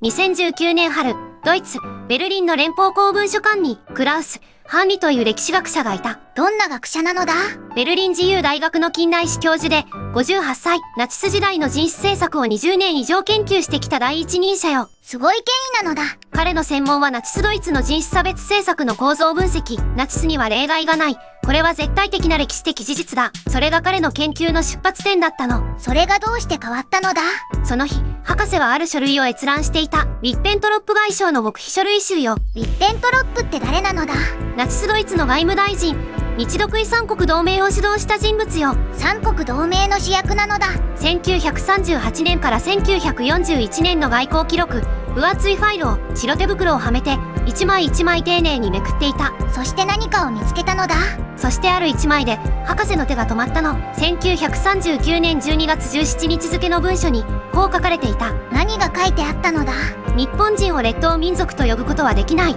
2019年春、ドイツ、ベルリンの連邦公文書館に、クラウス・ハンリという歴史学者がいた。どんな学者なのだ？ベルリン自由大学の近代史教授で、58歳、ナチス時代の人種政策を20年以上研究してきた第一人者よ。すごい権威なのだ。彼の専門はナチスドイツの人種差別政策の構造分析。ナチスには例外がない。これは絶対的な歴史的事実だ。それが彼の研究の出発点だったの。それがどうして変わったのだ？その日、博士はある書類を閲覧していた。リッペントロップ外相の極秘書類集よ。リッペントロップって誰なのだ？ナチスドイツの外務大臣、日独伊三国同盟を主導した人物よ。三国同盟の主役なのだ。1938年から1941年の外交記録、分厚いファイルを白手袋をはめて一枚一枚丁寧にめくっていた。そして何かを見つけたのだ。そしてある一枚で博士の手が止まったの。1939年12月17日付の文書にこう書かれていた。何が書いてあったのだ？日本人を列島民族と呼ぶことはできない。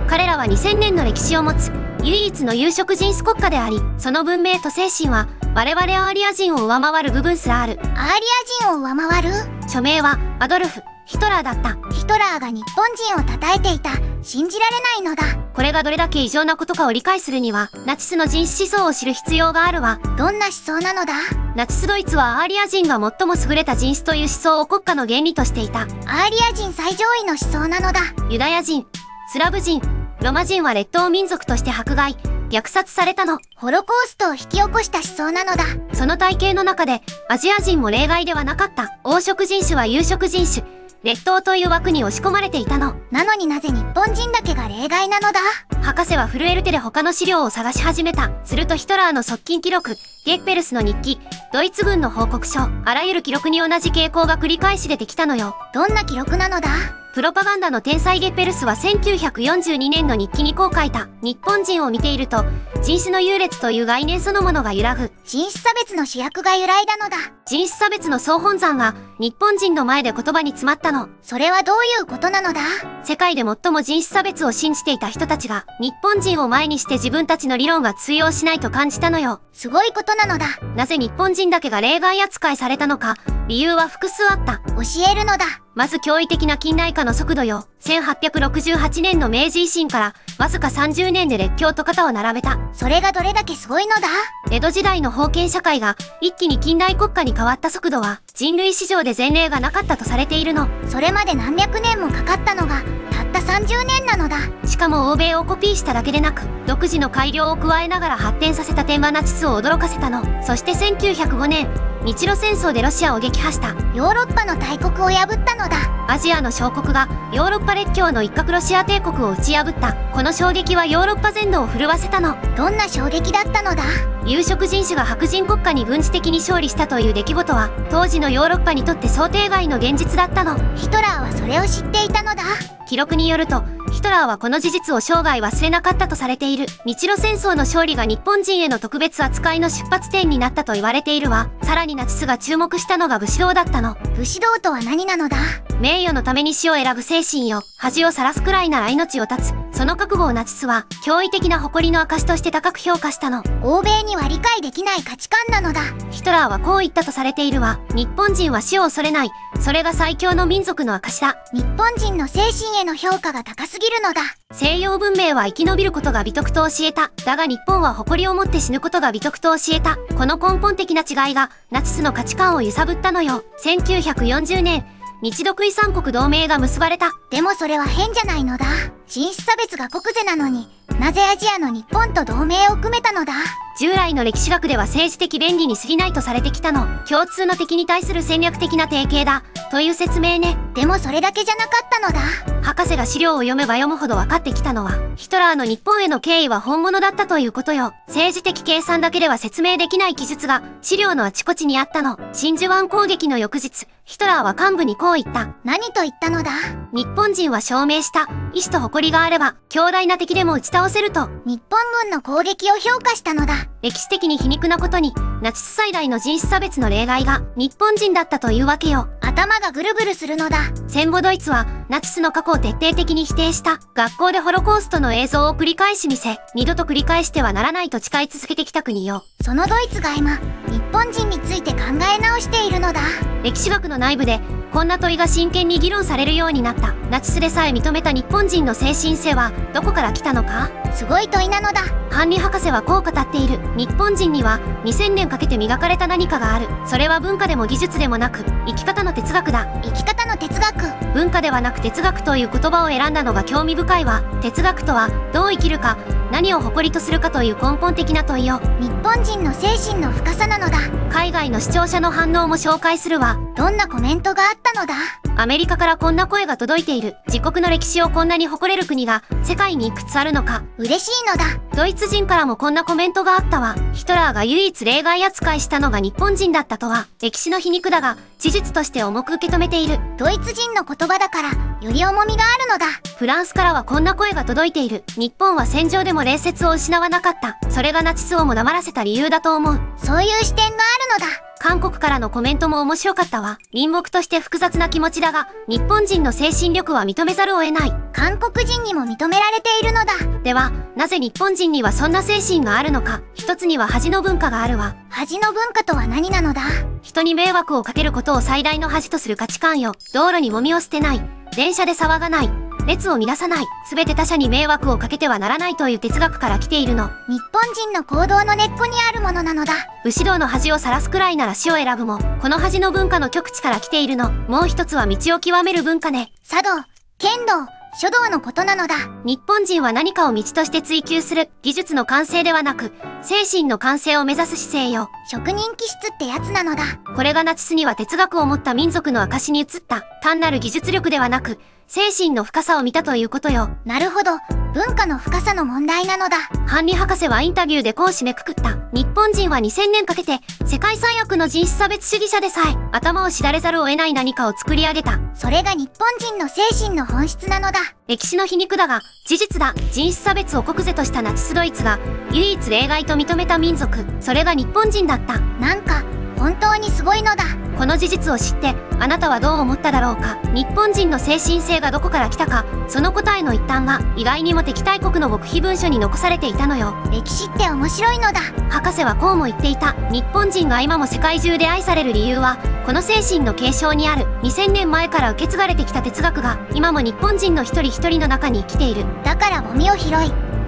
彼らは2000年の歴史を持つ唯一の有色人種国家であり、その文明と精神は我々アーリア人を上回る部分すらある。アーリア人を上回る？署名はアドルフ・ヒトラーだった。ヒトラーが日本人を叩いていた。信じられないのだ。これがどれだけ異常なことかを理解するには、ナチスの人種思想を知る必要があるわ。どんな思想なのだ？ナチスドイツはアーリア人が最も優れた人種という思想を国家の原理としていた。アーリア人最上位の思想なのだ。ユダヤ人、スラブ人、ロマ人は列島民族として迫害、虐殺されたの。ホロコーストを引き起こした思想なのだ。その体系の中で、アジア人も例外ではなかった。黄色人種は有色人種、列島という枠に押し込まれていたの。なのになぜ日本人だけが例外なのだ？博士は震える手で他の資料を探し始めた。するとヒトラーの側近記録、ゲッペルスの日記、ドイツ軍の報告書、あらゆる記録に同じ傾向が繰り返し出てきたのよ。どんな記録なのだ？プロパガンダの天才ゲッペルスは1942年の日記にこう書いた。日本人を見ていると、人種の優劣という概念そのものが揺らぐ。人種差別の主役が揺らいだのだ。人種差別の総本山が日本人の前で言葉に詰まったの。それはどういうことなのだ？世界で最も人種差別を信じていた人たちが、日本人を前にして自分たちの理論が通用しないと感じたのよ。すごいことなのだ。なぜ日本人だけが例外扱いされたのか、理由は複数あった。教えるのだ。まず驚異的な近代化の速度よ。1868年の明治維新から、わずか30年で列強と肩を並べた。それがどれだけすごいのだ？江戸時代の封建社会が一気に近代国家に変わった速度は、人類史上で前例がなかったとされているの。それまで何百年もかかったのが、たった30年なのだ。しかも欧米をコピーしただけでなく、独自の改良を加えながら発展させた点はナチスを驚かせたの。そして1905年、日露戦争でロシアを撃破した。ヨーロッパの大国を破ったのだ。アジアの小国がヨーロッパ列強の一角ロシア帝国を打ち破った。この衝撃はヨーロッパ全土を震わせたの。どんな衝撃だったのだ？有色人種が白人国家に軍事的に勝利したという出来事は、当時のヨーロッパにとって想定外の現実だったの。ヒトラーはそれを知っていたのだ。記録によると、ヒトラーはこの事実を生涯忘れなかったとされている。日露戦争の勝利が日本人への特別扱いの出発点になったと言われているわ。さらにナチスが注目したのが武士道だったの。武士道とは何なのだ？名誉のために死を選ぶ精神よ。恥をさらすくらいなら命を絶つ。その覚悟をナチスは驚異的な誇りの証として高く評価したの。欧米には理解できない価値観なのだ。ヒトラーはこう言ったとされているわ。日本人は死を恐れない。それが最強の民族の証だ。日本人の精神への評価が高すぎるのだ。西洋文明は生き延びることが美徳と教えた。だが日本は誇りを持って死ぬことが美徳と教えた。この根本的な違いがナチスの価値観を揺さぶったのよ。1940年、日独伊三国同盟が結ばれた。でもそれは変じゃないのだ。人種差別が国是なのに、なぜアジアの日本と同盟を組めたのだ？従来の歴史学では政治的便宜に過ぎないとされてきたの。共通の敵に対する戦略的な提携だ。という説明ね。でもそれだけじゃなかったのだ。博士が資料を読めば読むほど分かってきたのは、ヒトラーの日本への敬意は本物だったということよ。政治的計算だけでは説明できない記述が資料のあちこちにあったの。真珠湾攻撃の翌日、ヒトラーは幹部にこう言った。何と言ったのだ？日本人は証明した。意志と誇りがあれば、強大な敵でも打ち倒せると。日本軍の攻撃を評価したのだ。歴史的に皮肉なことに、ナチス最大の人種差別の例外が日本人だったというわけよ。頭がぐるぐるするのだ。戦後ドイツはナチスの過去を徹底的に否定した。学校でホロコーストの映像を繰り返し見せ、二度と繰り返してはならないと誓い続けてきた国よ。そのドイツが今、日本人について考え直しているのだ。歴史学の内部でこんな問いが真剣に議論されるようになった。ナチスでさえ認めた日本人の精神性はどこから来たのか。すごい問いなのだ。ハンリ博士はこう語っている。日本人には2000年かけて磨かれた何かがある。それは文化でも技術でもなく生き方の哲学だ。生き方の哲学。文化ではなく哲学という言葉を選んだのが興味深いわ。哲学とはどう生きるか、何を誇りとするかという根本的な問いよ。日本人の精神の深さなのだ。海外の視聴者の反応も紹介するわ。どんなコメントがあったのだ。アメリカからこんな声が届いている。自国の歴史をこんなに誇れる国が世界にいくつあるのか。嬉しいのだ。ドイツ人からもこんなコメントがあったわ。ヒトラーが唯一例外扱いしたのが日本人だったとは歴史の皮肉だが事実として重く受け止めている。ドイツ人の言葉だからより重みがあるのだ。フランスからはこんな声が届いている。日本は戦場でも礼節を失わなかった。それがナチスをも黙らせた理由だと思う。そういう視点があるのだ。韓国からのコメントも面白かったわ。隣国として複雑な気持ちだが日本人の精神力は認めざるを得ない。韓国人にも認められているのだ。ではなぜ日本人にはそんな精神があるのか。一つには恥の文化があるわ。恥の文化とは何なのだ。人に迷惑をかけることを最大の恥とする価値観よ。道路にゴミを捨てない、電車で騒がない、列を乱さない、すべて他者に迷惑をかけてはならないという哲学から来ているの。日本人の行動の根っこにあるものなのだ。武士道の恥を晒すくらいなら死を選ぶも、この恥の文化の極地から来ているの。もう一つは道を極める文化ね。茶道、剣道、書道のことなのだ。日本人は何かを道として追求する。技術の完成ではなく、精神の完成を目指す姿勢よ。職人気質ってやつなのだ。これがナチスには哲学を持った民族の証に移った。単なる技術力ではなく、精神の深さを見たということよ。なるほど。文化の深さの問題なのだ。ハンリ博士はインタビューでこう締めくくった。日本人は2000年かけて世界最悪の人種差別主義者でさえ頭を知られざるを得ない何かを作り上げた。それが日本人の精神の本質なのだ。歴史の皮肉だが事実だ。人種差別を国是としたナチスドイツが唯一例外と認めた民族、それが日本人だった。なんか本当にすごいのだ。この事実を知ってあなたはどう思っただろうか。日本人の精神性がどこから来たか、その答えの一端は意外にも敵対国の極秘文書に残されていたのよ。歴史って面白いのだ。博士はこうも言っていた。日本人が今も世界中で愛される理由はこの精神の継承にある。2000年前から受け継がれてきた哲学が今も日本人の一人一人の中に生きている。だからゴミを拾い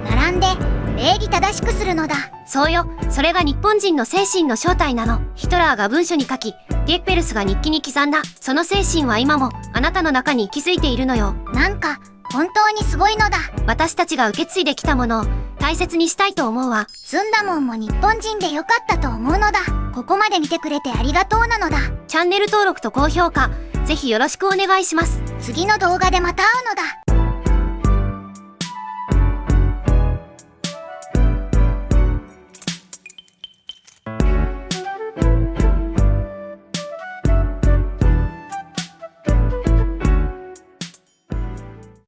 並んで礼儀正しくするのだ。そうよ。それが日本人の精神の正体なの。ヒトラーが文書に書き、ゲッペルスが日記に刻んだ。その精神は今もあなたの中に息づいているのよ。なんか本当にすごいのだ。私たちが受け継いできたものを大切にしたいと思うわ。住んだもんも日本人でよかったと思うのだ。ここまで見てくれてありがとうなのだ。チャンネル登録と高評価、ぜひよろしくお願いします。次の動画でまた会うのだ。